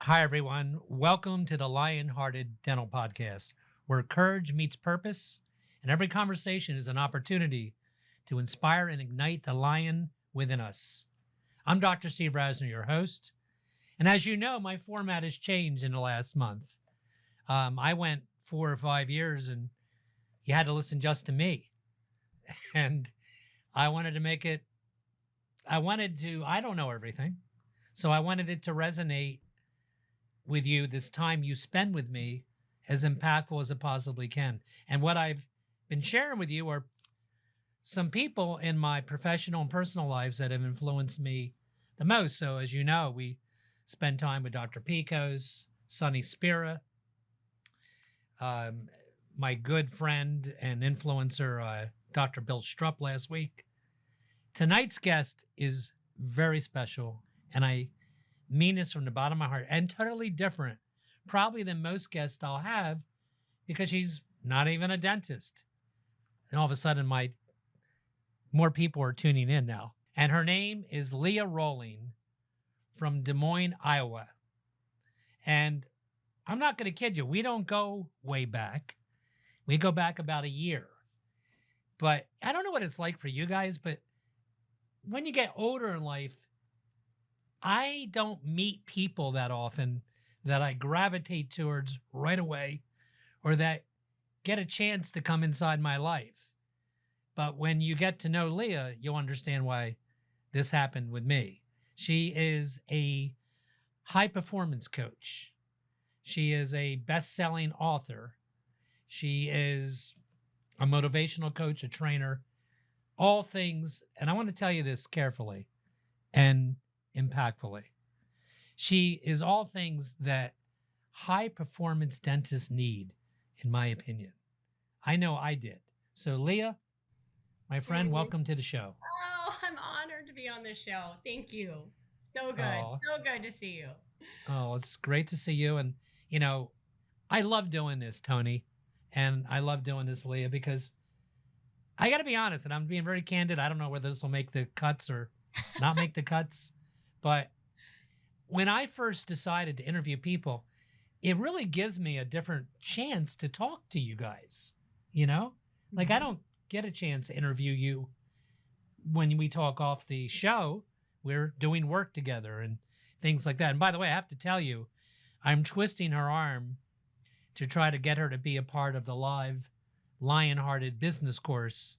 Hi, everyone. Welcome to the LionHearted Dental Podcast, where courage meets purpose, and every conversation is an opportunity to inspire and ignite the lion within us. I'm Dr. Steve Rasner, your host. And as you know, my format has changed in the last month. I went 4 or 5 years and you had to listen just to me. And I wanted to make it, I don't know everything. So I wanted it to resonate with you this time you spend with me as impactful as it possibly can. And what I've been sharing with you are some people in my professional and personal lives that have influenced me the most. So as you know, we spend time with Dr. Picos, Sonny Spira, my good friend and influencer, Dr. Bill Strupp last week. Tonight's guest is very special, and I mean this from the bottom of my heart, and totally different, probably than most guests I'll have, because she's not even a dentist. And all of a sudden, more people are tuning in now. And her name is Leah Roling from Des Moines, Iowa. And I'm not going to kid you, we don't go way back. We go back about a year. But I don't know what it's like for you guys, but when you get older in life, I don't meet people that often that I gravitate towards right away or that get a chance to come inside my life. But when you get to know Leah, you'll understand why this happened with me. She is a high performance coach. She is a best-selling author. She is a motivational coach, a trainer, all things. And I want to tell you this carefully and impactfully. She is all things that high performance dentists need, in my opinion. I know I did. So Leah, my friend, welcome to the show. Oh, I'm honored to be on this show. Thank you. So good. Oh, So good to see you. oh, it's great to see you. And, I love doing this, Tony. And I love doing this, Leah, because I got to be honest, and I'm being very candid. I don't know whether this will make the cuts or not make the cuts. But when I first decided to interview people, it really gives me a different chance to talk to you guys. Like I don't get a chance to interview you when we talk off the show. We're doing work together and things like that. And by the way, I have to tell you, I'm twisting her arm to try to get her to be a part of the live LionHearted business course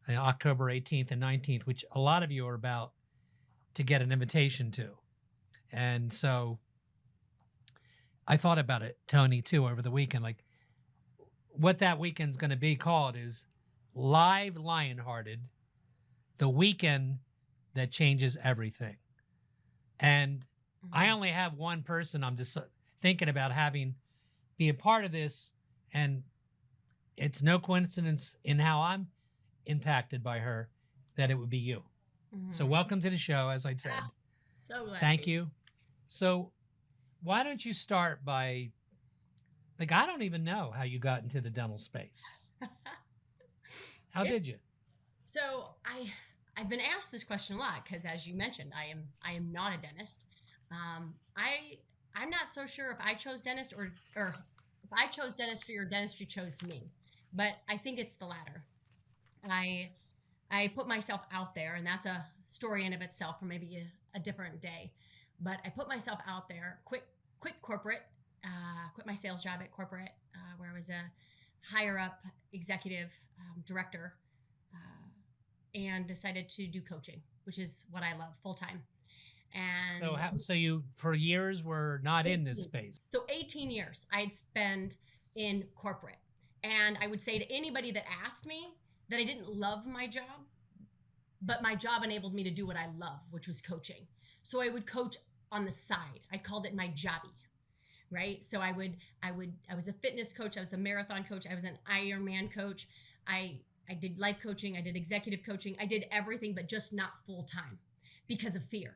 October 18th and 19th, which a lot of you are about to get an invitation to. And so I thought about it, Tony, too, over the weekend. Like what that weekend's going to be called is Live LionHearted, the weekend that changes everything. And I only have one person I'm just thinking about having be a part of this. And it's no coincidence in how I'm impacted by her that it would be you. So welcome to the show, as I said. So glad. Thank you. So why don't you start by, I don't even know how you got into the dental space. How did you? So I've been asked this question a lot because, as you mentioned, I am not a dentist. I'm not so sure if I chose dentist or if I chose dentistry or dentistry chose me, but I think it's the latter. I put myself out there, and that's a story in of itself for maybe a different day. But I put myself out there, quit corporate, quit my sales job at corporate, where I was a higher up executive director, and decided to do coaching, which is what I love full time. And so you for years were not in this space. So 18 years I'd spent in corporate, and I would say to anybody that asked me that I didn't love my job, but my job enabled me to do what I love, which was coaching. So I would coach on the side. I called it my jobby, right? So I was a fitness coach. I was a marathon coach. I was an Ironman coach. I did life coaching. I did executive coaching. I did everything, but just not full time because of fear,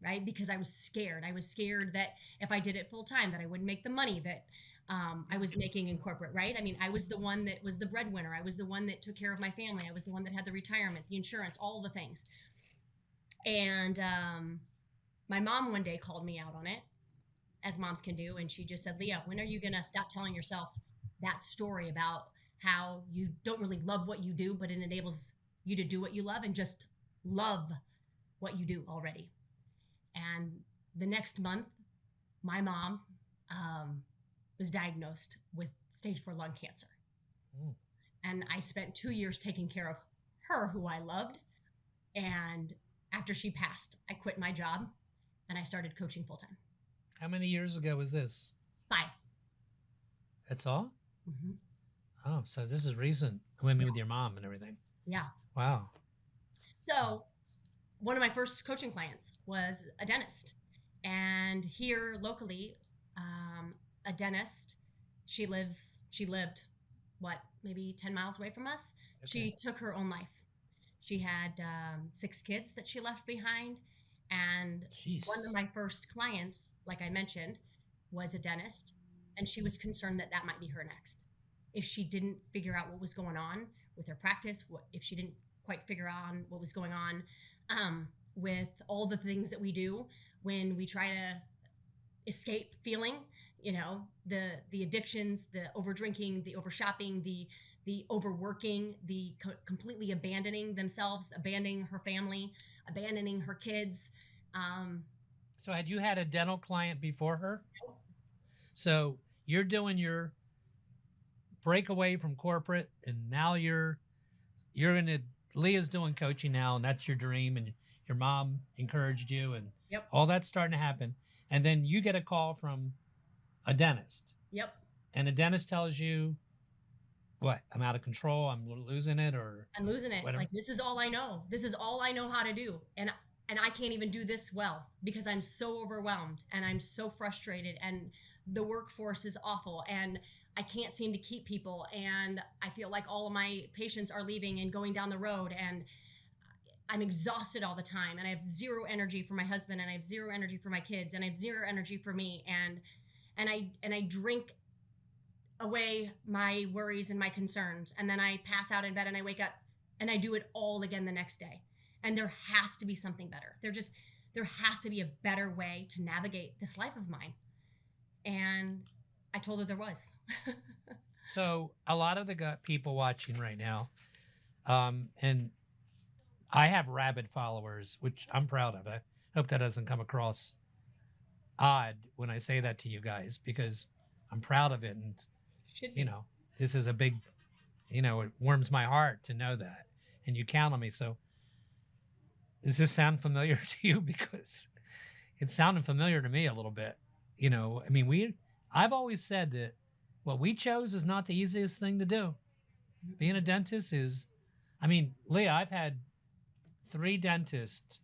right? Because I was scared. I was scared that if I did it full time, that I wouldn't make the money that I was making in corporate, right? I mean, I was the one that was the breadwinner. I was the one that took care of my family. I was the one that had the retirement, the insurance, all the things. And my mom one day called me out on it as moms can do. And she just said, Leah, when are you going to stop telling yourself that story about how you don't really love what you do, but it enables you to do what you love and just love what you do already. And the next month, my mom was diagnosed with stage 4 lung cancer. Mm. And I spent 2 years taking care of her, who I loved. And after she passed, I quit my job and I started coaching full time. How many years ago was this? 5. That's all? Mm-hmm. Oh, so this is recent. With your mom and everything. Yeah. Wow. So one of my first coaching clients was a dentist. And here locally, a dentist, she lived, maybe 10 miles away from us. Okay. She took her own life. She had 6 kids that she left behind. And Jeez. One of my first clients, like I mentioned, was a dentist. And she was concerned that might be her next. If she didn't figure out what was going on with her practice, if she didn't quite figure out what was going on with all the things that we do when we try to escape feeling, the addictions, the over drinking, the over shopping, the overworking, the completely abandoning themselves, abandoning her family, abandoning her kids. So had you had a dental client before her? So you're doing your break away from corporate, and now Leah's doing coaching now, and that's your dream, and your mom encouraged you, and yep. All that's starting to happen. And then you get a call from a dentist. Yep. And the dentist tells you, what? I'm out of control. I'm losing it, or I'm losing it. Whatever. Like, this is all I know. This is all I know how to do. And I can't even do this well because I'm so overwhelmed and I'm so frustrated, and the workforce is awful, and I can't seem to keep people, and I feel like all of my patients are leaving and going down the road, and I'm exhausted all the time, and I have zero energy for my husband, and I have zero energy for my kids, and I have zero energy for me, and I drink away my worries and my concerns, and then I pass out in bed and I wake up and I do it all again the next day. And there has to be something better. There has to be a better way to navigate this life of mine. And I told her there was. So a lot of the people watching right now, and I have rabid followers, which I'm proud of. I hope that doesn't come across odd when I say that to you guys, because I'm proud of it. And, this is a big, it warms my heart to know that. And you count on me. So does this sound familiar to you? Because it sounded familiar to me a little bit. I've always said that what we chose is not the easiest thing to do. Being a dentist is, Leah, I've had 3 dentists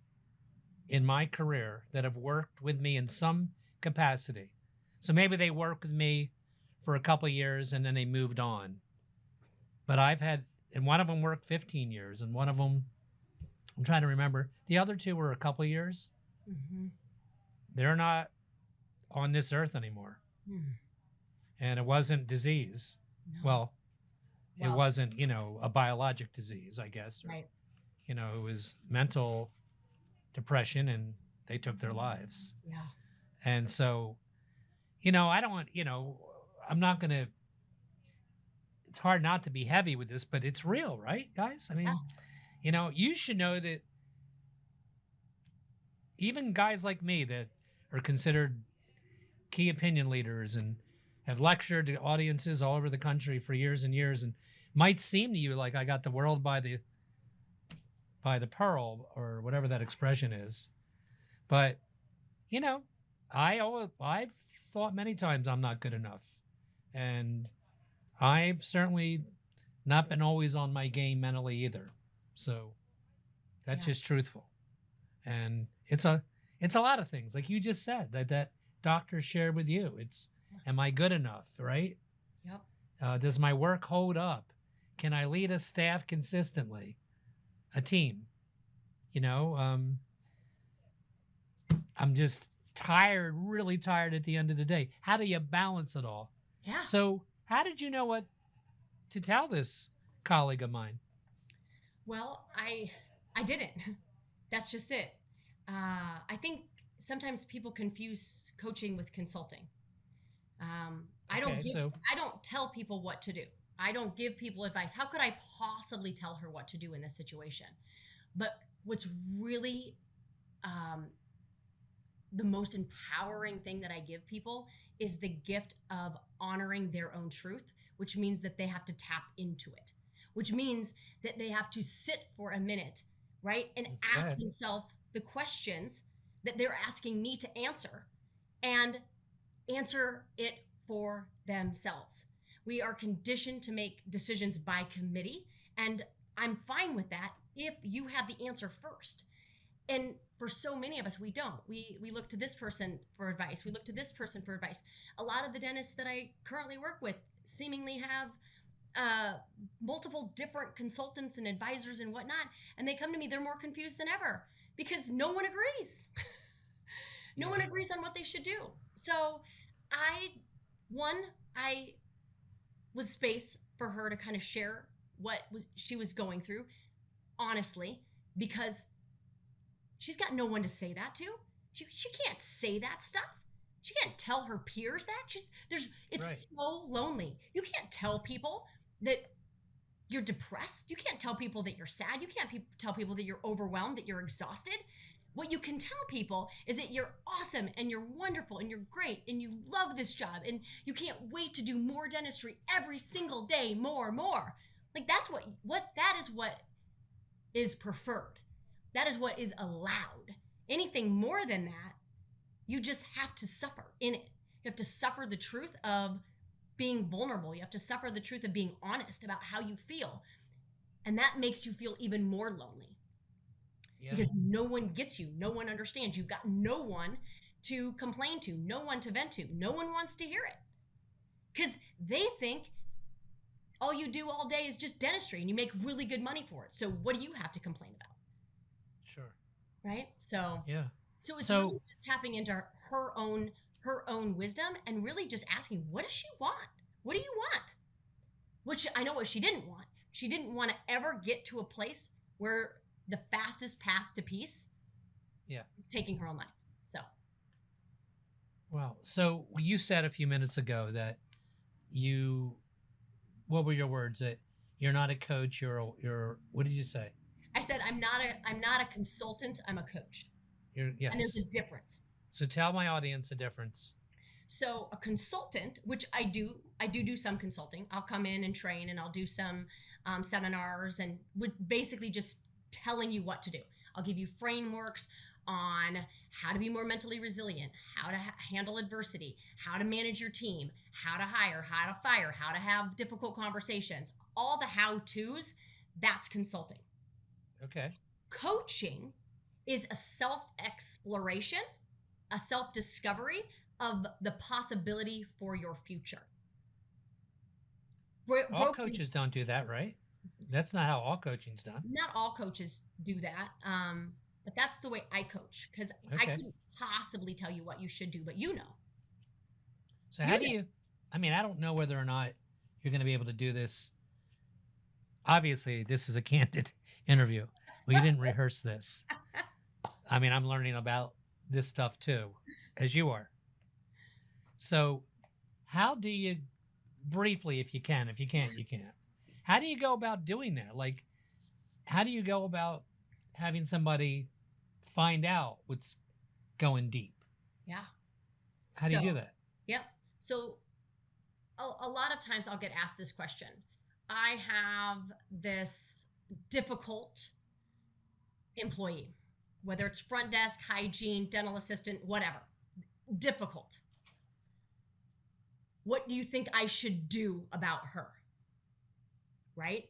in my career that have worked with me in some capacity. So maybe they worked with me for a couple of years and then they moved on. But and one of them worked 15 years, and one of them, I'm trying to remember, the other 2 were a couple of years. Mm-hmm. They're not on this earth anymore. And it wasn't disease. No. Well, it wasn't, a biologic disease, I guess. Or, right. It was mental depression, and they took their lives. Yeah. And so, I don't want, I'm not going to, it's hard not to be heavy with this, but it's real, right, guys? You should know that even guys like me that are considered key opinion leaders and have lectured to audiences all over the country for years and years, and might seem to you like I got the world by the pearl, or whatever that expression is. But, I've thought many times I'm not good enough. And I've certainly not been always on my game mentally either. So that's just truthful. And it's a lot of things, like you just said, that doctor shared with you. It's, am I good enough, right? Yep. Does my work hold up? Can I lead a staff consistently? A team? I'm just tired, really tired at the end of the day. How do you balance it all? Yeah. So how did you know what to tell this colleague of mine? Well, I didn't. That's just it. I think sometimes people confuse coaching with consulting. I Okay, don't tell people what to do. I don't give people advice. How could I possibly tell her what to do in this situation? But what's really the most empowering thing that I give people is the gift of honoring their own truth, which means that they have to tap into it, which means that they have to sit for a minute, right? And Go ask ahead. themselves the questions that they're asking me to answer and answer it for themselves. We are conditioned to make decisions by committee, and I'm fine with that if you have the answer first. And for so many of us, we don't. We look to this person for advice. We look to this person for advice. A lot of the dentists that I currently work with seemingly have multiple different consultants and advisors and whatnot, and they come to me, they're more confused than ever because no one agrees. No one agrees on what they should do. So I was space for her to kind of share what she was going through, honestly, because she's got no one to say that to. She can't say that stuff. She can't tell her peers that. It's so lonely. You can't tell people that you're depressed. You can't tell people that you're sad. You can't tell people that you're overwhelmed, that you're exhausted. What you can tell people is that you're awesome and you're wonderful and you're great and you love this job and you can't wait to do more dentistry every single day, more. Like that is what is preferred. That is what is allowed. Anything more than that, you just have to suffer in it. You have to suffer the truth of being vulnerable. You have to suffer the truth of being honest about how you feel. And that makes you feel even more lonely. Yeah. Because no one gets you. No one understands. You've got no one to complain to, no one to vent to. No one wants to hear it. Because they think all you do all day is just dentistry and you make really good money for it. So what do you have to complain about? Sure. Right? So yeah. So it's really just tapping into her own wisdom and really just asking, what does she want? What do you want? Which I know what she didn't want. She didn't want to ever get to a place where the fastest path to peace is taking her own life. So. Wow. So you said a few minutes ago that what were your words? That you're not a coach, what did you say? I said, I'm not a consultant, I'm a coach. Yes. And there's a difference. So tell my audience the difference. So a consultant, which I do some consulting. I'll come in and train and I'll do some seminars and would basically just telling you what to do. I'll give you frameworks on how to be more mentally resilient, how to handle adversity, how to manage your team, how to hire, how to fire, how to have difficult conversations, all the how-tos. That's consulting. Okay. Coaching is a self-exploration, a self-discovery of the possibility for your future. All coaches don't do that, right? That's not how all coaching's done. Not all coaches do that, but that's the way I coach because I couldn't possibly tell you what you should do, but you know. So how do you, I don't know whether or not you're going to be able to do this. Obviously, this is a candid interview. Well, you didn't rehearse this. I'm learning about this stuff too, as you are. So how do you, briefly, if you can't, you can't. How do you go about doing that? Like, how do you go about having somebody find out what's going deep? Yeah. How do you do that? Yep. So a lot of times I'll get asked this question. I have this difficult employee, whether it's front desk, hygiene, dental assistant, whatever, difficult. What do you think I should do about her? Right?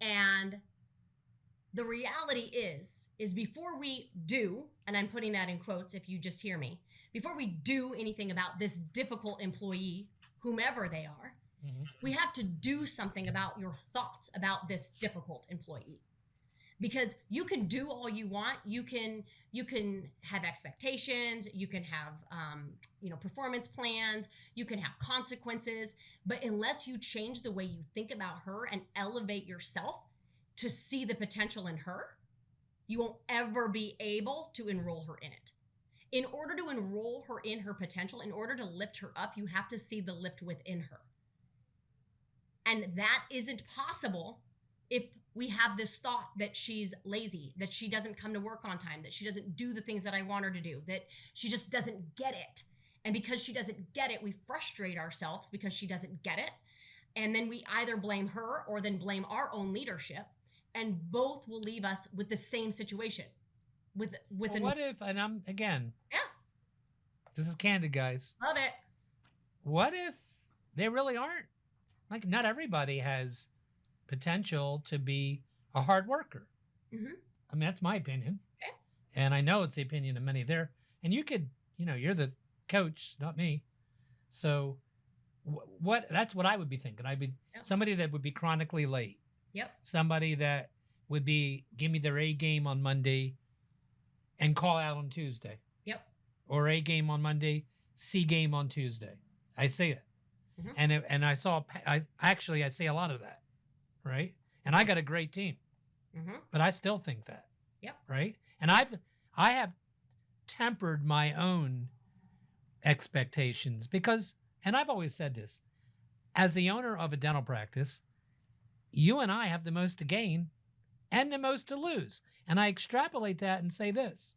And the reality is before we do, and I'm putting that in quotes if you just hear me, before we do anything about this difficult employee, whomever they are, we have to do something about your thoughts about this difficult employee. Because you can do all you want. You can have expectations. You can have performance plans. You can have consequences. But unless you change the way you think about her and elevate yourself to see the potential in her, you won't ever be able to enroll her in it. In order to enroll her in her potential, in order to lift her up, you have to see the lift within her. And that isn't possible if we have this thought that she's lazy, that she doesn't come to work on time, that she doesn't do the things that I want her to do, that she just doesn't get it. And because she doesn't get it, we frustrate ourselves because she doesn't get it. And then we either blame her or then blame our own leadership. And both will leave us with the same situation. What if, and I'm, again, yeah, this is candid, guys. love it. What if they really aren't? Like, not everybody has potential to be a hard worker. Mm-hmm. I mean, that's my opinion. Okay. And I know it's the opinion of many there. And you could, you're the coach, not me. So that's what I would be thinking. I'd be somebody that would be chronically late. Yep. Somebody that would give me their A game on Monday and call out on Tuesday. Yep. Or A game on Monday, C game on Tuesday. I say it. Mm-hmm. And I say a lot of that, right? And I got a great team, but I still think that. Yep. Right. And I have tempered my own expectations because, and I've always said this, as the owner of a dental practice, you and I have the most to gain and the most to lose. And I extrapolate that and say this: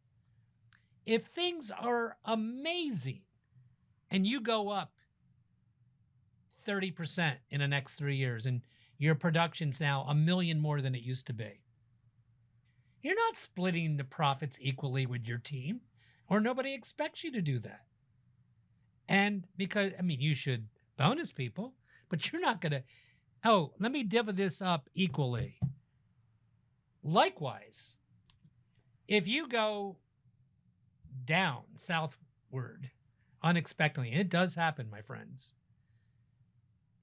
if things are amazing and you go up 30% in the next 3 years and your production's now $1 million more than it used to be, you're not splitting the profits equally with your team, or nobody expects you to do that. And because, you should bonus people, but you're not going to, let me divvy this up equally. Likewise, if you go down southward unexpectedly, and it does happen, my friends,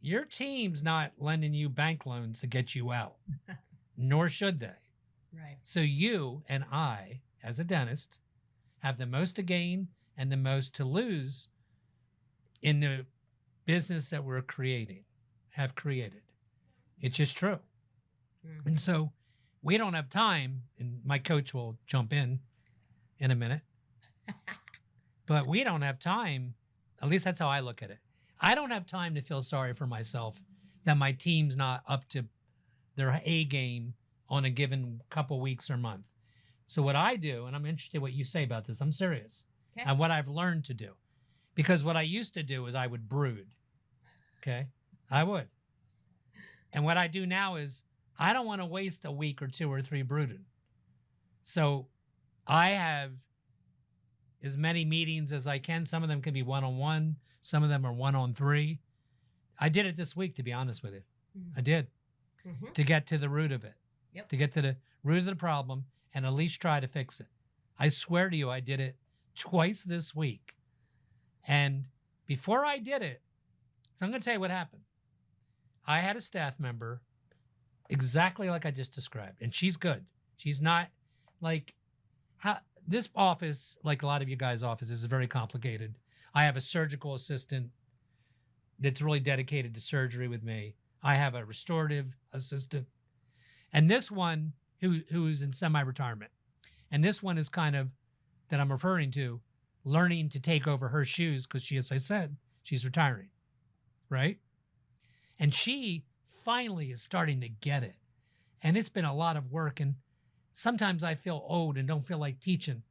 your team's not lending you bank loans to get you out, nor should they. Right. So you and I, as a dentist, have the most to gain and the most to lose in the business that we're have created. It's just true. Mm-hmm. And so we don't have time, and my coach will jump in a minute, but we don't have time. At least that's how I look at it. I don't have time to feel sorry for myself that my team's not up to their A game on a given couple weeks or month. So what I do, and I'm interested what you say about this, I'm serious, and what I've learned to do, because what I used to do is I would brood. Okay. I would. And what I do now is I don't want to waste a week or 2 or 3 brooding. So I have as many meetings as I can. Some of them can be one-on-one. Some of them are 1-on-3. I did it this week, to be honest with you. Mm-hmm. I did. Mm-hmm. To get to the root of it. Yep. To get to the root of the problem and at least try to fix it. I swear to you, I did it twice this week. And before I did it, so I'm going to tell you what happened. I had a staff member exactly like I just described, and she's good. She's not like this office, like a lot of you guys' offices, is very complicated. I have a surgical assistant that's really dedicated to surgery with me. I have a restorative assistant, and this one who's in semi-retirement, and this one is kind of that I'm referring to, learning to take over her shoes because she, as I said, she's retiring, right? And she finally is starting to get it. And it's been a lot of work. And sometimes I feel old and don't feel like teaching.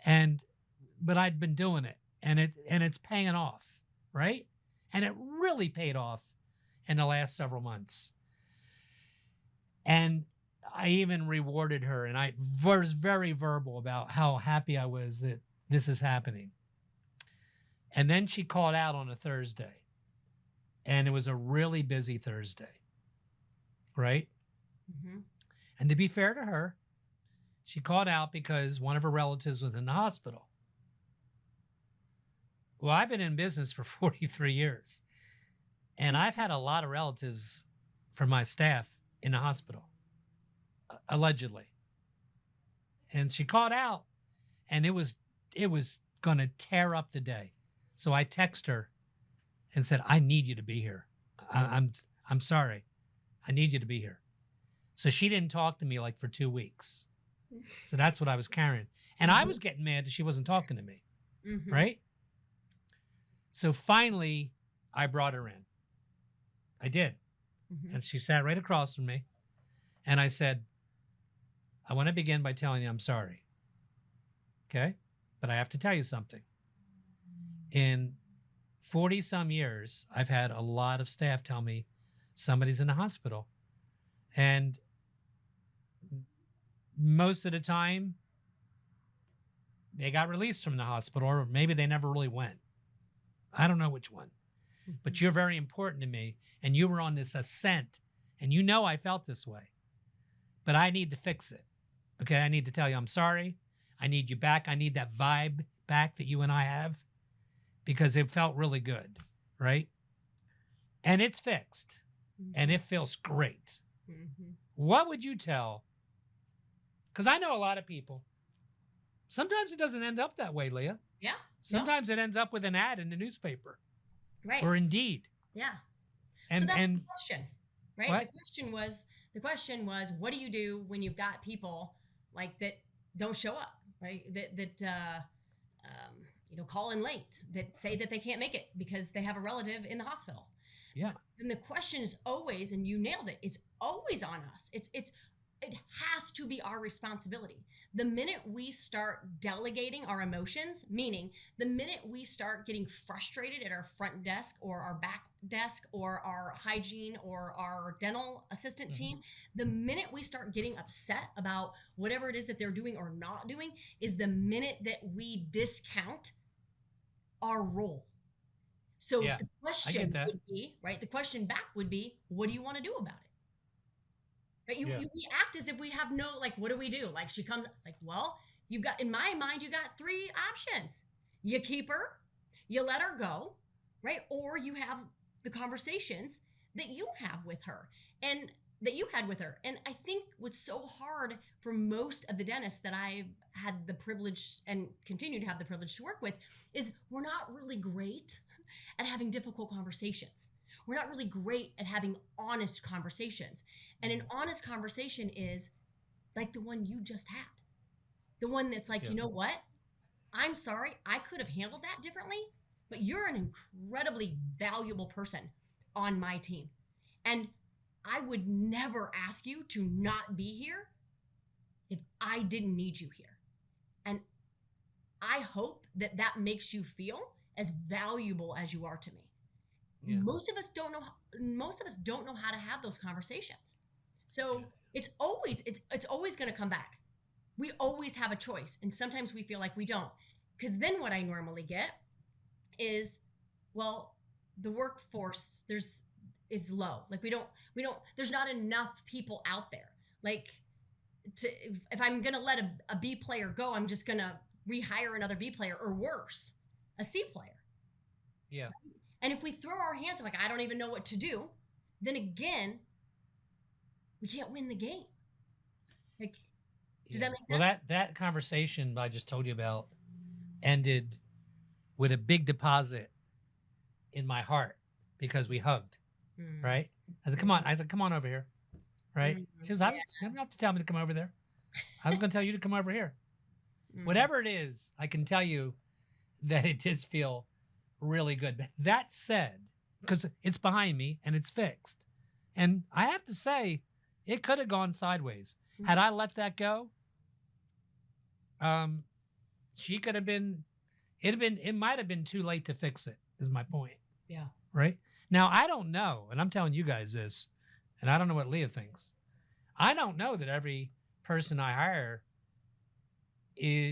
But I'd been doing it, and it's paying off, right? And it really paid off in the last several months. And I even rewarded her, and I was very verbal about how happy I was that this is happening. And then she called out on a Thursday, and it was a really busy Thursday, right? Mm-hmm. And to be fair to her, she called out because one of her relatives was in the hospital. Well, I've been in business for 43 years, and I've had a lot of relatives from my staff in the hospital, allegedly. And she called out, and it was going to tear up the day. So I texted her and said, I need you to be here. I'm sorry. I need you to be here. So she didn't talk to me like for 2 weeks. So that's what I was carrying. And I was getting mad that she wasn't talking to me, right? So finally, I brought her in. I did. And she sat right across from me. And I said, I want to begin by telling you I'm sorry. Okay? But I have to tell you something. In 40 some years, I've had a lot of staff tell me somebody's in the hospital. And most of the time, they got released from the hospital, or maybe they never really went. I don't know which one. But you're very important to me, and you were on this ascent, and you know I felt this way. But I need to fix it. Okay? I need to tell you I'm sorry. I need you back. I need that vibe back that you and I have, because it felt really good, right? And it's fixed, and it feels great. What would you tell? Because I know a lot of people. Sometimes it doesn't end up that way, Leah. Yeah. Sometimes it ends up with an ad in the newspaper. Right. Or Indeed. Yeah. And so that's and the question, right? what? The question was, what do you do when you've got people like that don't show up, right? That call in late, that say that they can't make it because they have a relative in the hospital. Yeah. And the question is always, and you nailed it, it's always on us. It has to be our responsibility. The minute we start delegating our emotions, meaning the minute we start getting frustrated at our front desk or our back desk or our hygiene or our dental assistant team, the minute we start getting upset about whatever it is that they're doing or not doing is the minute that we discount our role. So the question would be, right? The question back would be, what do you want to do about it? Right? We act as if we have no, like, what do we do? Like, she comes, like, well, you've got, in my mind, you got three options. You keep her, you let her go, right? Or you have the conversations that you have with her and that you had with her. And I think what's so hard for most of the dentists that I've had the privilege and continue to have the privilege to work with is we're not really great at having difficult conversations. We're not really great at having honest conversations. And an honest conversation is like the one you just had. The one that's like, you know what? I'm sorry. I could have handled that differently, but you're an incredibly valuable person on my team. And I would never ask you to not be here if I didn't need you here. And I hope that that makes you feel as valuable as you are to me. Yeah. Most of us don't know how to have those conversations. So it's always going to come back. We always have a choice, and sometimes we feel like we don't. Because then what I normally get is, well, the workforce is low. Like we don't there's not enough people out there. Like if I'm going to let a B player go, I'm just going to rehire another B player, or worse, a C player. Yeah. And if we throw our hands up, like, I don't even know what to do, then again, we can't win the game. Like, does that make sense? Well, that conversation I just told you about ended with a big deposit in my heart because we hugged, right? I said, come on over here, right? She was, you don't have to tell me to come over there. I was going to tell you to come over here. Whatever it is, I can tell you that it does feel really good. But that said, because it's behind me and it's fixed, and I have to say, it could have gone sideways. Had I let that go, she could have been. It might have been too late to fix it. Is my point. Yeah. Right now, I don't know, and I'm telling you guys this, and I don't know what Leah thinks. I don't know that every person I hire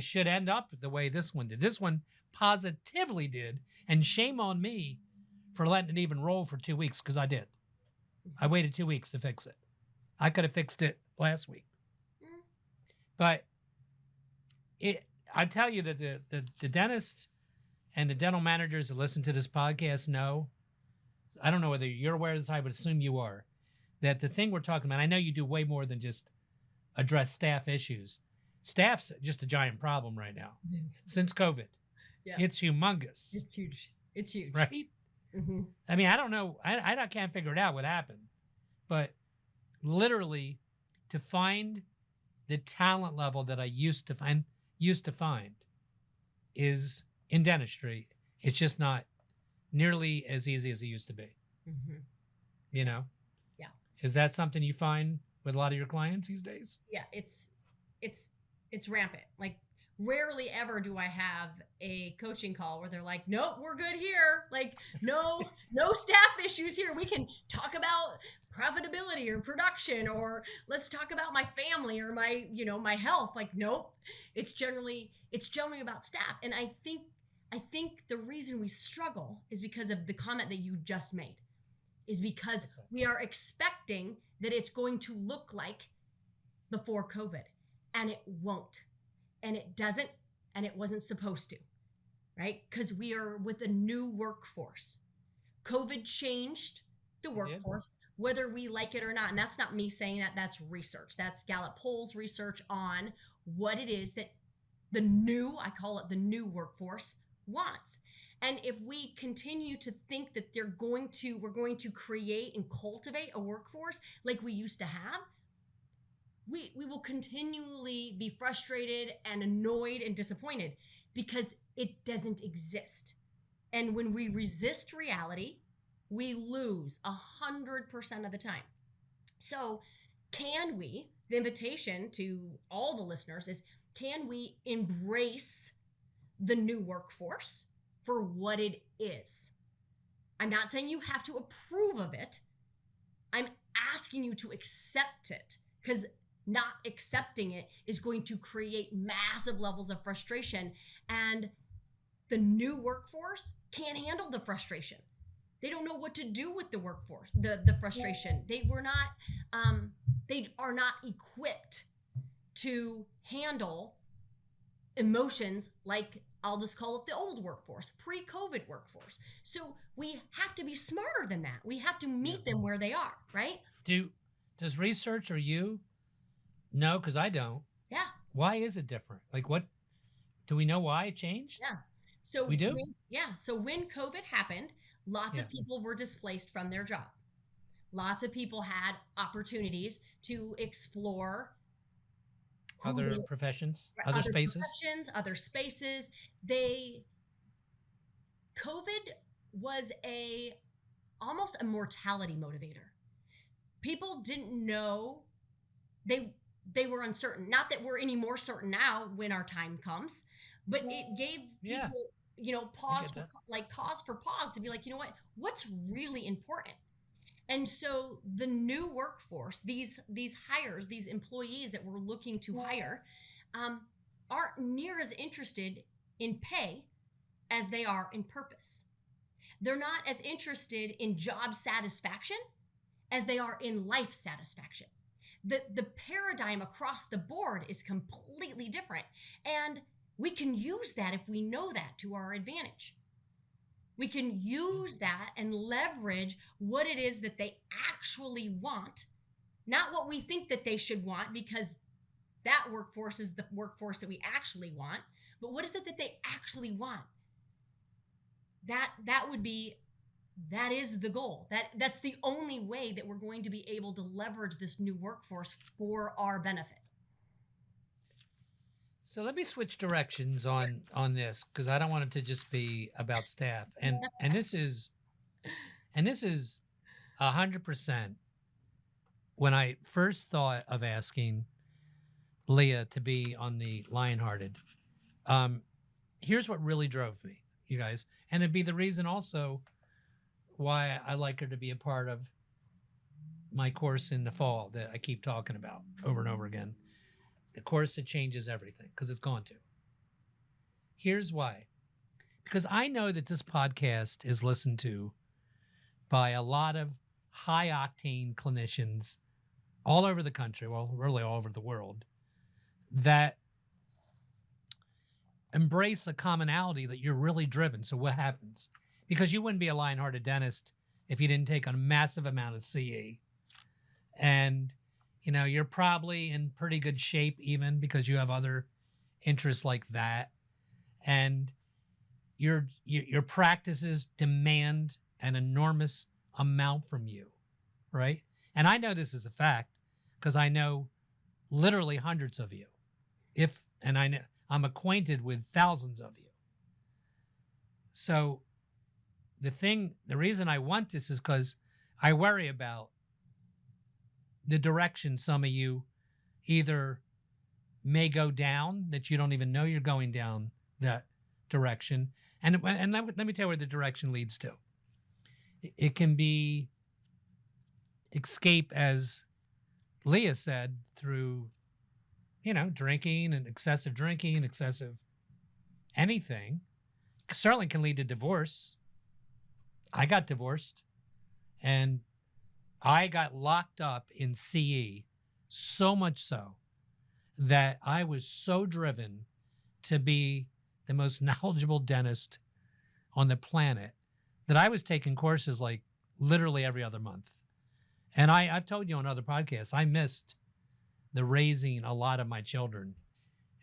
should end up the way this one did. This one positively did, and shame on me for letting it even roll for 2 weeks, because I did. I waited 2 weeks to fix it. I could have fixed it last week. But I tell you that the dentist and the dental managers that listen to this podcast know, I don't know whether you're aware of this, I would assume you are, that the thing we're talking about, I know you do way more than just address staff issues. Staff's just a giant problem right now. Since COVID. Yeah. It's humongous. It's huge. It's huge. Right? Mm-hmm. I mean, I don't know. I can't figure it out what happened. But literally, to find the talent level that I used to find is in dentistry. It's just not nearly as easy as it used to be. Mm-hmm. You know? Yeah. Is that something you find with a lot of your clients these days? Yeah, it's rampant. Like rarely ever do I have a coaching call where they're like, nope, we're good here. Like no staff issues here. We can talk about profitability or production, or let's talk about my family or my, my health. Like, nope, it's generally about staff. And I think the reason we struggle is because of the comment that you just made, is because we are expecting that it's going to look like before COVID, and it won't, and it doesn't, and it wasn't supposed to, right? Because we are with a new workforce. COVID changed the workforce, whether we like it or not. And that's not me saying that, that's research. That's Gallup Poll's research on what it is that I call it the new workforce wants. And if we continue to think that we're going to create and cultivate a workforce like we used to have, we will continually be frustrated and annoyed and disappointed because it doesn't exist. And when we resist reality, we lose 100% of the time. So the invitation to all the listeners is, can we embrace the new workforce for what it is? I'm not saying you have to approve of it. I'm asking you to accept it, because not accepting it is going to create massive levels of frustration. And the new workforce can't handle the frustration. They don't know what to do with the workforce, the frustration. They are not equipped to handle emotions like, I'll just call it the old workforce, pre-COVID workforce. So we have to be smarter than that. We have to meet them where they are, right? Does research or you know? Because I don't. Yeah. Why is it different? Like, what do we know why it changed? Yeah. So we do. So when COVID happened, lots of people were displaced from their job. Lots of people had opportunities to explore other professions, other spaces. COVID was almost a mortality motivator. People didn't know, they were uncertain. Not that we're any more certain now when our time comes, but it gave people, cause for pause to be like, you know what's really important? And so the new workforce, these hires, these employees that we're looking to hire, aren't near as interested in pay as they are in purpose. They're not as interested in job satisfaction as they are in life satisfaction. The paradigm across the board is completely different. And we can use that, if we know that, to our advantage. We can use that and leverage what it is that they actually want, not what we think that they should want, because that workforce is the workforce that we actually want, but what is it that they actually want? That is the goal. That's the only way that we're going to be able to leverage this new workforce for our benefit. So let me switch directions on this, because I don't want it to just be about staff. And this is 100% when I first thought of asking Leah to be on the LionHearted. Here's what really drove me, you guys, and it'd be the reason also why I like her to be a part of my course in the fall that I keep talking about over and over again. The course that changes everything, because it's going to. Here's why. Because I know that this podcast is listened to by a lot of high-octane clinicians all over the country, well, really all over the world, that embrace a commonality that you're really driven. So what happens? Because you wouldn't be a LionHearted dentist if you didn't take on a massive amount of CE. And you're probably in pretty good shape even because you have other interests like that. And your practices demand an enormous amount from you, right? And I know this is a fact because I know literally hundreds of you. And I know I'm acquainted with thousands of you. So the reason I want this is because I worry about the direction some of you either may go down, that you don't even know you're going down that direction. And let me tell you where the direction leads to. It can be escape, as Leah said, through, drinking and excessive anything. Certainly can lead to divorce. I got divorced and I got locked up in CE, so much so that I was so driven to be the most knowledgeable dentist on the planet that I was taking courses like literally every other month. And I've told you on other podcasts, I missed the raising a lot of my children.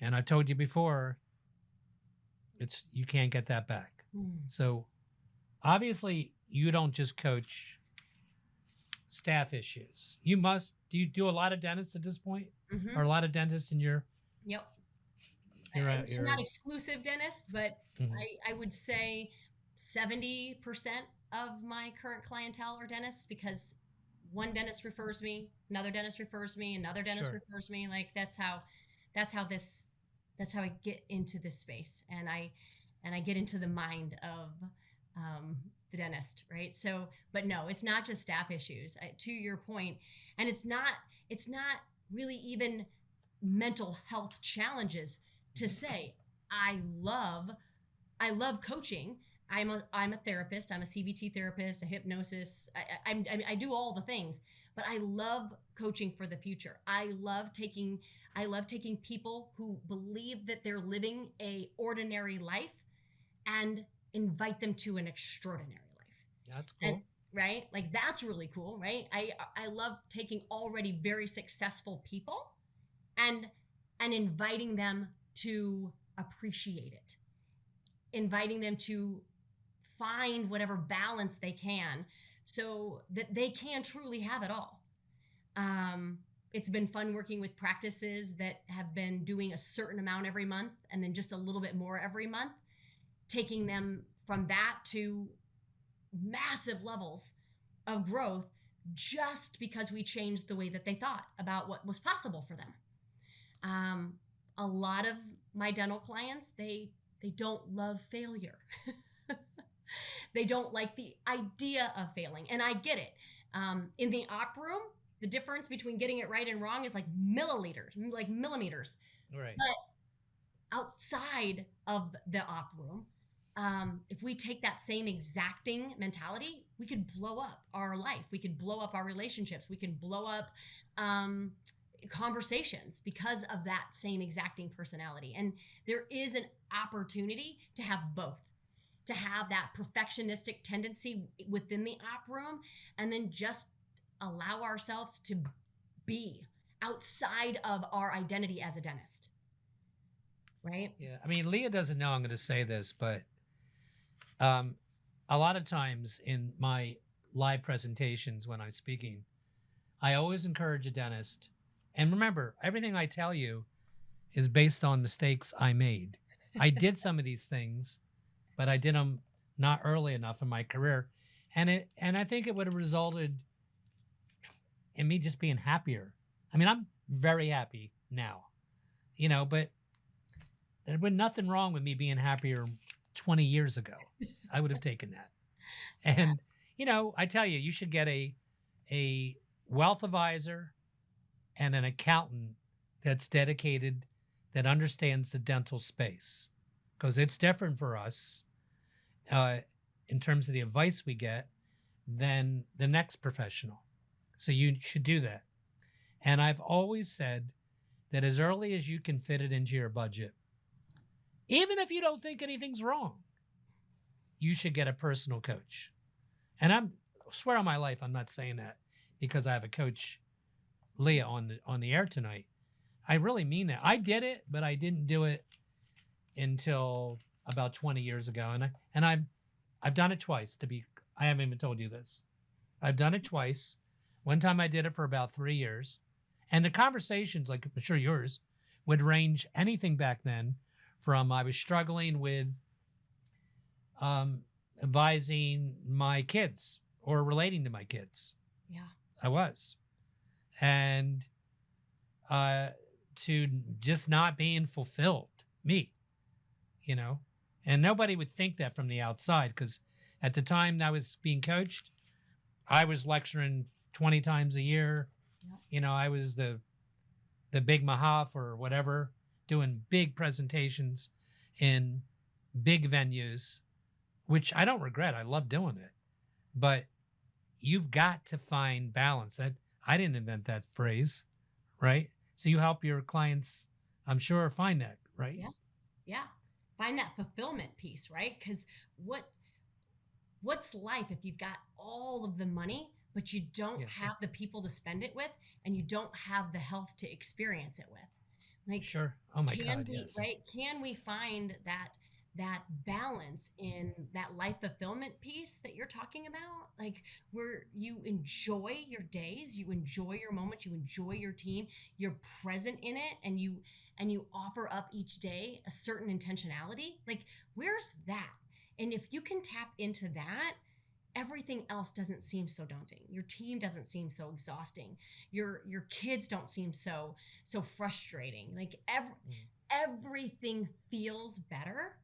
And I told you before, you can't get that back. So obviously you don't just coach staff issues. Do you do a lot of dentists at this point? Mm-hmm. Or a lot of dentists in your... Yep. You're not exclusive dentist, but mm-hmm. I would say 70% of my current clientele are dentists, because one dentist refers me, another dentist refers me, another dentist Sure. refers me. Like that's how I get into this space, and I get into the mind of the dentist, right? So, but no, it's not just staff issues. To your point, and it's not really even mental health challenges to say. I love coaching. I'm a therapist. I'm a CBT therapist, a hypnosis. I do all the things, but I love coaching for the future. I love taking people who believe that they're living a ordinary life and invite them to an extraordinary life. That's cool. And, right? Like that's really cool, right? I love taking already very successful people and inviting them to appreciate it. Inviting them to find whatever balance they can so that they can truly have it all. It's been fun working with practices that have been doing a certain amount every month and then just a little bit more every month, taking them from that to massive levels of growth just because we changed the way that they thought about what was possible for them. A lot of my dental clients, they don't love failure. They don't like the idea of failing. And I get it. In the op room, the difference between getting it right and wrong is like millimeters. Right. But outside of the op room, if we take that same exacting mentality, we could blow up our life. We could blow up our relationships. We can blow up conversations because of that same exacting personality. And there is an opportunity to have both, to have that perfectionistic tendency within the op room, and then just allow ourselves to be outside of our identity as a dentist. Right? Yeah. I mean, Leah doesn't know I'm going to say this, but a lot of times in my live presentations when I'm speaking, I always encourage a dentist. And remember, everything I tell you is based on mistakes I made. I did some of these things, but I did them not early enough in my career. And I think it would have resulted in me just being happier. I mean, I'm very happy now, but there'd been nothing wrong with me being happier 20 years ago. I would have taken that. And, I tell you, you should get a wealth advisor and an accountant that's dedicated, that understands the dental space, because it's different for us in terms of the advice we get than the next professional. So you should do that. And I've always said that as early as you can fit it into your budget, even if you don't think anything's wrong, you should get a personal coach. And I swear on my life, I'm not saying that because I have a coach, Leah, on the air tonight. I really mean that. I did it, but I didn't do it until about 20 years ago. And I've done it twice. I haven't even told you this. I've done it twice. One time I did it for about 3 years. And the conversations, like I'm sure yours, would range anything back then from I was struggling with advising my kids or relating to my kids. Yeah. I was. And to just not being fulfilled, me, you know. And nobody would think that from the outside because at the time I was being coached, I was lecturing 20 times a year. Yep. You know, I was the big mahaf or whatever, doing big presentations in big venues, which I don't regret. I love doing it. But you've got to find balance. That I didn't invent that phrase, right? So you help your clients, I'm sure, find that, right? Yeah. Yeah. Find that fulfillment piece, right? Because what's life if you've got all of the money, but you don't have the people to spend it with, and you don't have the health to experience it with? Like, sure. Oh my God, yes. Right? Can we find that balance in that life fulfillment piece that you're talking about, like where you enjoy your days, you enjoy your moments, you enjoy your team, you're present in it, and you offer up each day a certain intentionality? Like, where's that? And if you can tap into that, everything else doesn't seem so daunting. Your team doesn't seem so exhausting. Your kids don't seem so frustrating. Like everything feels better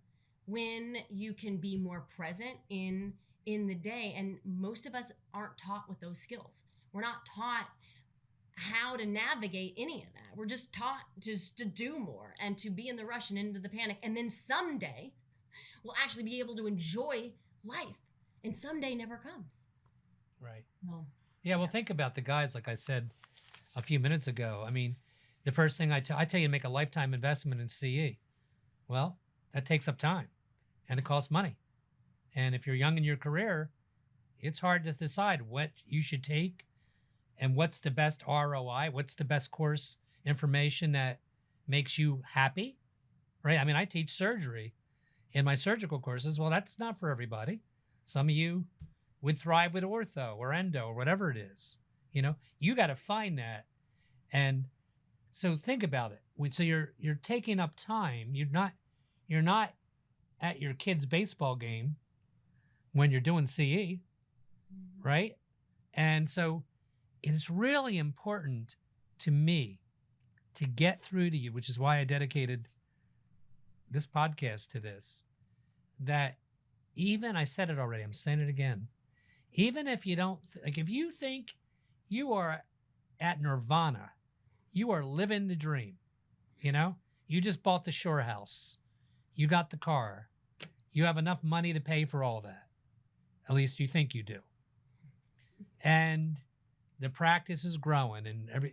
when you can be more present in the day. And most of us aren't taught with those skills. We're not taught how to navigate any of that. We're just taught just to do more and to be in the rush and into the panic. And then someday we'll actually be able to enjoy life. And someday never comes. Right. So, yeah, well, think about the guys, like I said a few minutes ago. I mean, the first thing I tell you to make a lifetime investment in CE. Well, that takes up time and it costs money. And if you're young in your career, it's hard to decide what you should take and what's the best ROI, what's the best course information that makes you happy, right? I mean, I teach surgery in my surgical courses. Well, that's not for everybody. Some of you would thrive with ortho or endo or whatever it is. You know, you got to find that. And so think about it. So you're taking up time. You're not at your kid's baseball game when you're doing CE, right? And so it is really important to me to get through to you, which is why I dedicated this podcast to this, that even, I said it already, I'm saying it again, even if you don't, like if you think you are at nirvana, you are living the dream, you know? You just bought the shore house. You got the car. You have enough money to pay for all of that. At least you think you do. And the practice is growing and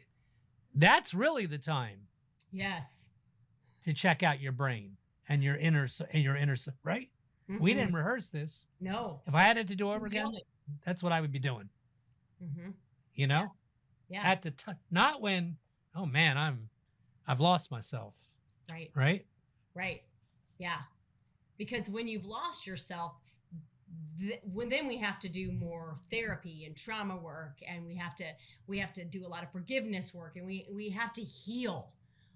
that's really the time. Yes. To check out your brain and your inner, right? Mm-hmm. We didn't rehearse this. No. If I had it to do over again, that's what I would be doing. Mm-hmm. You know? Yeah. At the not when, oh man, I've lost myself. Right. Right? Right. Yeah. Because when you've lost yourself, then we have to do more therapy and trauma work, and we have to do a lot of forgiveness work, and we have to heal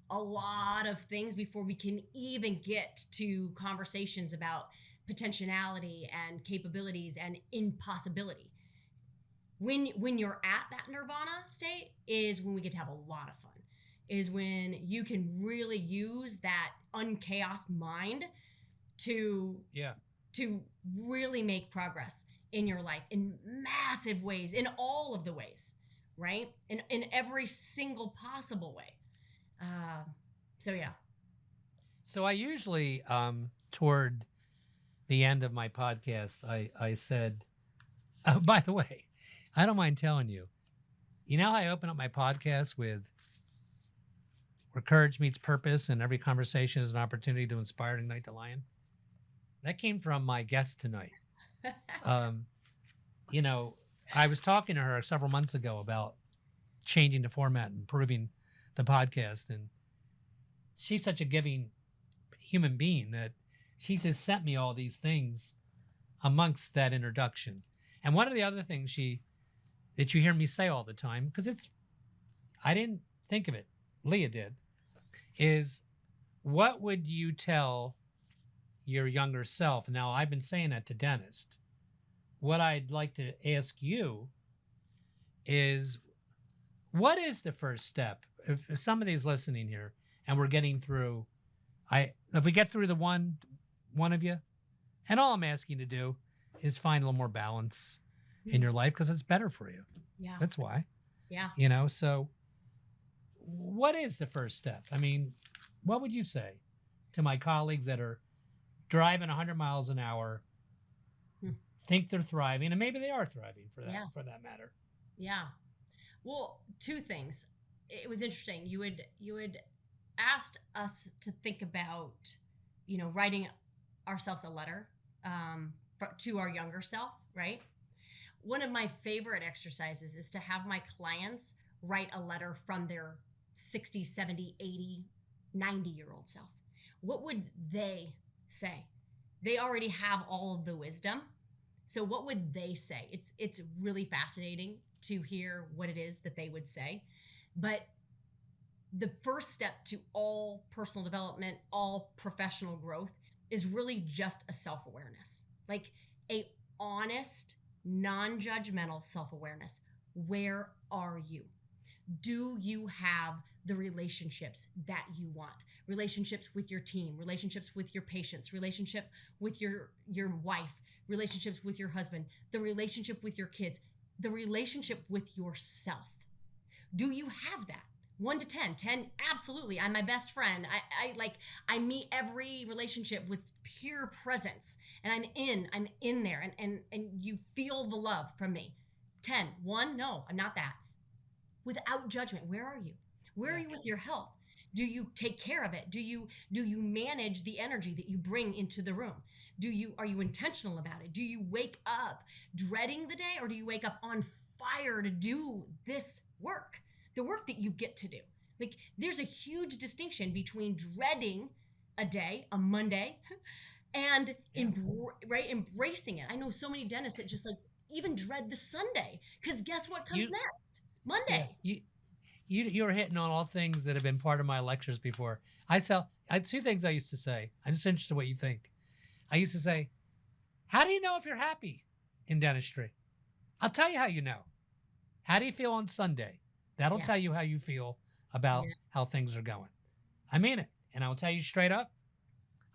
a lot of things before we can even get to conversations about potentiality and capabilities and impossibility. When you're at that nirvana state is when we get to have a lot of fun, is when you can really use that unchaos mind to really make progress in your life in massive ways, in all of the ways, right? In every single possible way. So yeah. So I usually, toward the end of my podcast, I said, oh, by the way, I don't mind telling you, you know how I open up my podcast with where courage meets purpose and every conversation is an opportunity to inspire and ignite the lion? That came from my guest tonight. You know, I was talking to her several months ago about changing the format and improving the podcast. And she's such a giving human being that she just sent me all these things amongst that introduction. And one of the other things that you hear me say all the time, because I didn't think of it, Leah did, is what would you tell your younger self? Now, I've been saying that to dentist. What I'd like to ask you is, what is the first step? If somebody's listening here and we're getting through, if we get through the one of you, and all I'm asking to do is find a little more balance in your life because it's better for you. Yeah. That's why. Yeah. You know, so what is the first step? I mean, what would you say to my colleagues that are driving 100 miles an hour, think they're thriving, and maybe they are thriving for that matter? Yeah. Well, two things. It was interesting. You had asked us to think about, writing ourselves a letter to our younger self, right? One of my favorite exercises is to have my clients write a letter from their 60, 70, 80, 90-year-old self. What would they say? They already have all of the wisdom. So what would they say? It's really fascinating to hear what it is that they would say. But the first step to all personal development, all professional growth is really just a self-awareness. Like a honest, non-judgmental self-awareness. Where are you? Do you have the relationships that you want? Relationships with your team, relationships with your patients, relationship with your wife, relationships with your husband, the relationship with your kids, the relationship with yourself. Do you have that? 1 to 10. 10, absolutely. I'm my best friend. I meet every relationship with pure presence, and I'm in there, and you feel the love from me. 10, 1, no, I'm not that. Without judgment, where are you? Where are you with your health? Do you take care of it? Do you manage the energy that you bring into the room? Are you intentional about it? Do you wake up dreading the day, or do you wake up on fire to do this work? The work that you get to do. Like, there's a huge distinction between dreading a day, a Monday, and embracing it. I know so many dentists that just even dread the Sunday, because guess what comes next? Monday. Yeah, you're hitting on all things that have been part of my lectures before. I had 2 things I used to say. I'm just interested in what you think. I used to say, how do you know if you're happy in dentistry? I'll tell you how you know. How do you feel on Sunday? That'll tell you how you feel about how things are going. I mean it. And I'll tell you straight up,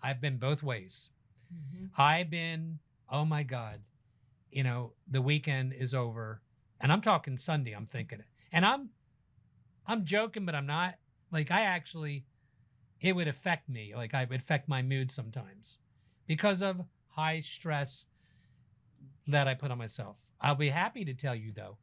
I've been both ways. Mm-hmm. I've been, oh my God, the weekend is over. And I'm talking Sunday, I'm thinking it. And I'm joking, but I'm not. Like, it would affect me. Like, I would affect my mood sometimes because of high stress that I put on myself. I'll be happy to tell you, though,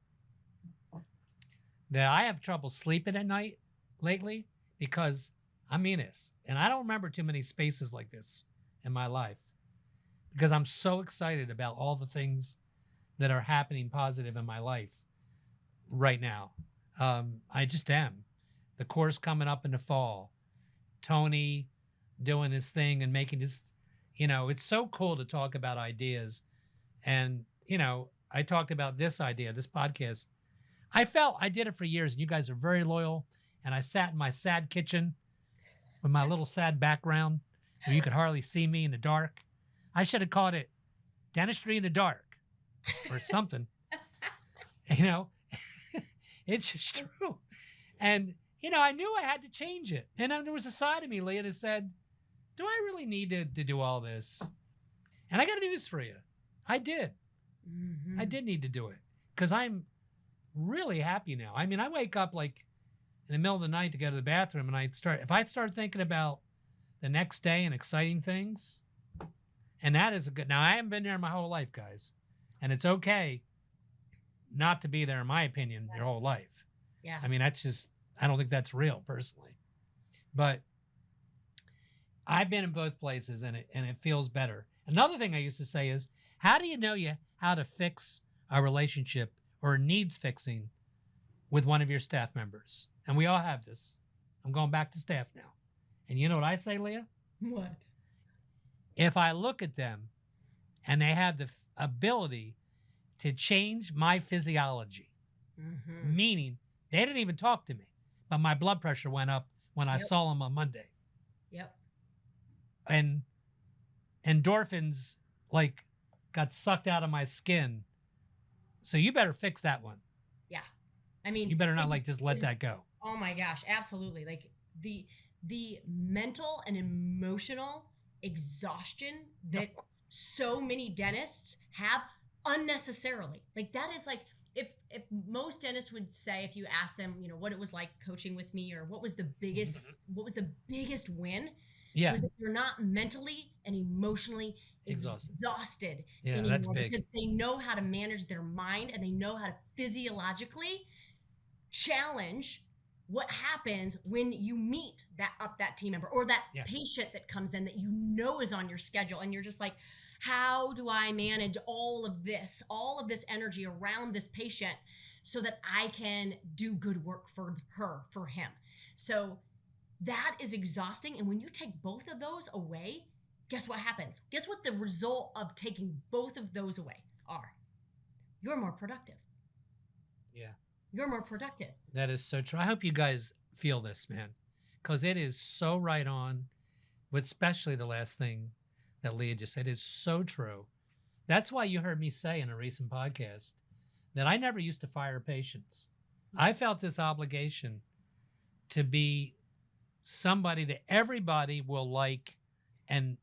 that I have trouble sleeping at night lately because I mean this. And I don't remember too many spaces like this in my life because I'm so excited about all the things that are happening positive in my life right now. I just am. The course coming up in the fall, Tony doing his thing and making this, it's so cool to talk about ideas. And, I talked about this idea, this podcast. I felt I did it for years, and you guys are very loyal. And I sat in my sad kitchen with my little sad background where you could hardly see me in the dark. I should have called it Dentistry in the Dark or something. It's just true. And, I knew I had to change it. And then there was a side of me, Leah, that said, do I really need to do all this? And I got news for you. I did. Mm-hmm. I did need to do it because I'm really happy now. I mean, I wake up in the middle of the night to go to the bathroom, and if I start thinking about the next day and exciting things, and that is now I haven't been there my whole life, guys, and it's okay not to be there, in my opinion, your whole life. Yeah. I mean, I don't think that's real personally, but I've been in both places and it feels better. Another thing I used to say is, how do you know how to fix a relationship or needs fixing with one of your staff members? And we all have this. I'm going back to staff now. And you know what I say, Leah? What? If I look at them and they have the ability to change my physiology, meaning they didn't even talk to me, but my blood pressure went up when I Yep. saw him on Monday. Yep. And endorphins like got sucked out of my skin. So you better fix that one. Yeah. I mean, You better not it like just let it that go. oh my gosh, absolutely. Like the mental and emotional exhaustion that so many dentists have unnecessarily. Like that is like if most dentists would say, if you ask them, you know, what it was like coaching with me, or what was the biggest win, Yeah. was that you're not mentally and emotionally Exhausted. exhausted Yeah, that's anymore, big. because they know how to manage their mind, and they know how to physiologically challenge what happens when you meet that team member, or that Yeah. patient that comes in that you know is on your schedule, and you're just like, how do I manage all of this energy around this patient so that I can do good work for her, for him? So that is exhausting. And when you take both of those away, guess what happens? Guess what the result of taking both of those away are? You're more productive. Yeah. You're more productive. That is so true. I hope you guys feel this, man, because it is so right on, with especially the last thing that Leah just said is so true. That's why you heard me say in a recent podcast that I never used to fire patients. I felt this obligation to be somebody that everybody will like and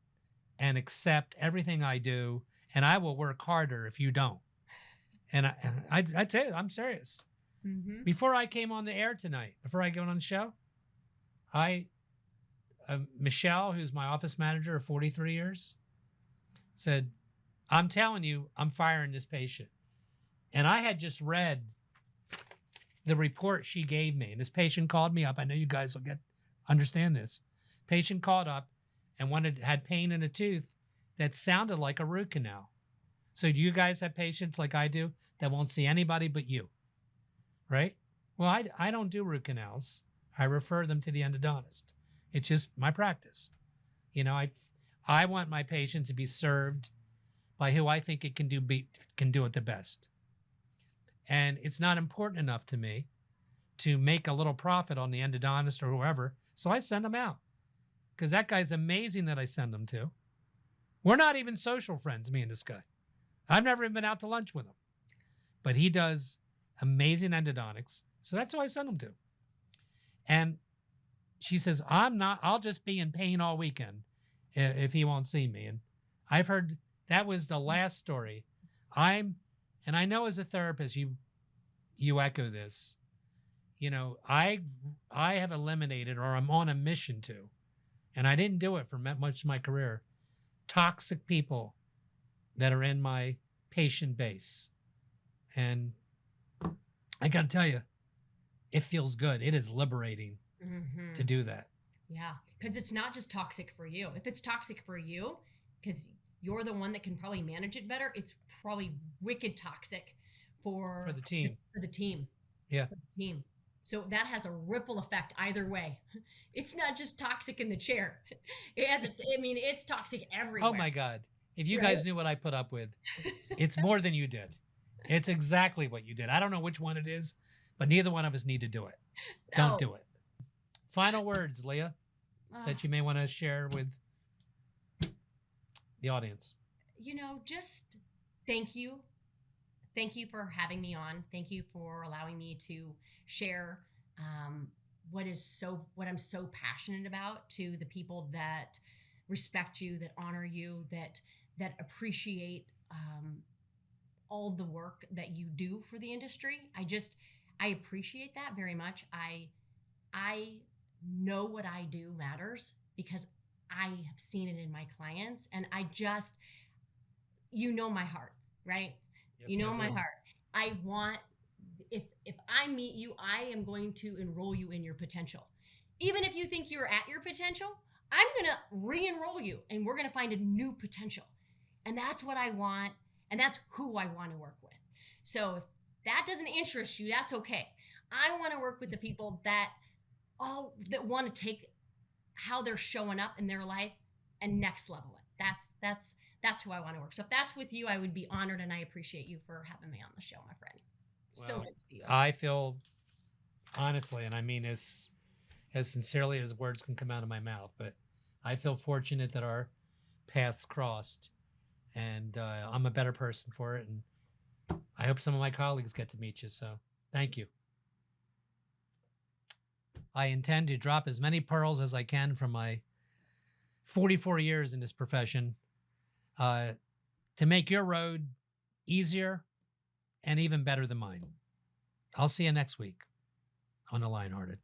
accept everything I do, and I will work harder if you don't. And I tell you, I'm serious. Mm-hmm. Before I came on the air tonight, before I go on the show, Michelle, who's my office manager of 43 years, said, I'm telling you, I'm firing this patient. And I had just read the report she gave me. And this patient called me up. I know you guys will understand this. Patient called up and had pain in a tooth that sounded like a root canal. So do you guys have patients like I do that won't see anybody but you? Right? Well, I don't do root canals. I refer them to the endodontist. It's just my practice. You know, I want my patients to be served by who I think it can do it the best. And it's not important enough to me to make a little profit on the endodontist or whoever, so I send them out. Because that guy's amazing that I send them to. We're not even social friends, me and this guy. I've never even been out to lunch with him. But he does amazing endodontics, so that's who I send him to. And she says, I'll just be in pain all weekend if he won't see me. And I've heard that was the last story. And I know as a therapist, you echo this. You know, I have eliminated, or I'm on a mission to, and I didn't do it for much of my career, toxic people that are in my patient base. And I got to tell you, it feels good. It is liberating to do that. Yeah, because it's not just toxic for you. If it's toxic for you, because you're the one that can probably manage it better, it's probably wicked toxic for the team. For the team. Yeah. For the team. So that has a ripple effect either way. It's not just toxic in the chair. It's toxic everywhere. Oh my God. If you guys knew what I put up with, it's more than you did. It's exactly what you did. I don't know which one it is, but neither one of us need to do it. No. Don't do it. Final words, Leah, that you may want to share with the audience. You know, just thank you. Thank you for having me on. Thank you for allowing me to share what I'm so passionate about to the people that respect you, that honor you, that appreciate all the work that you do for the industry. I appreciate that very much. I know what I do matters because I have seen it in my clients, and you know my heart, right? Yes, you know my heart. I want, if I meet you, I am going to enroll you in your potential. Even if you think you're at your potential, I'm going to re-enroll you, and we're going to find a new potential. And that's what I want, and that's who I want to work with. So if that doesn't interest you, that's okay. I want to work with the people that want to take how they're showing up in their life and next level it. That's who I want to work. So if that's with you, I would be honored, and I appreciate you for having me on the show, my friend. Well, so good to see you. I feel honestly, and I mean as sincerely as words can come out of my mouth. But I feel fortunate that our paths crossed, and I'm a better person for it. And I hope some of my colleagues get to meet you. So thank you. I intend to drop as many pearls as I can from my 44 years in this profession to make your road easier and even better than mine. I'll see you next week on the LionHearted.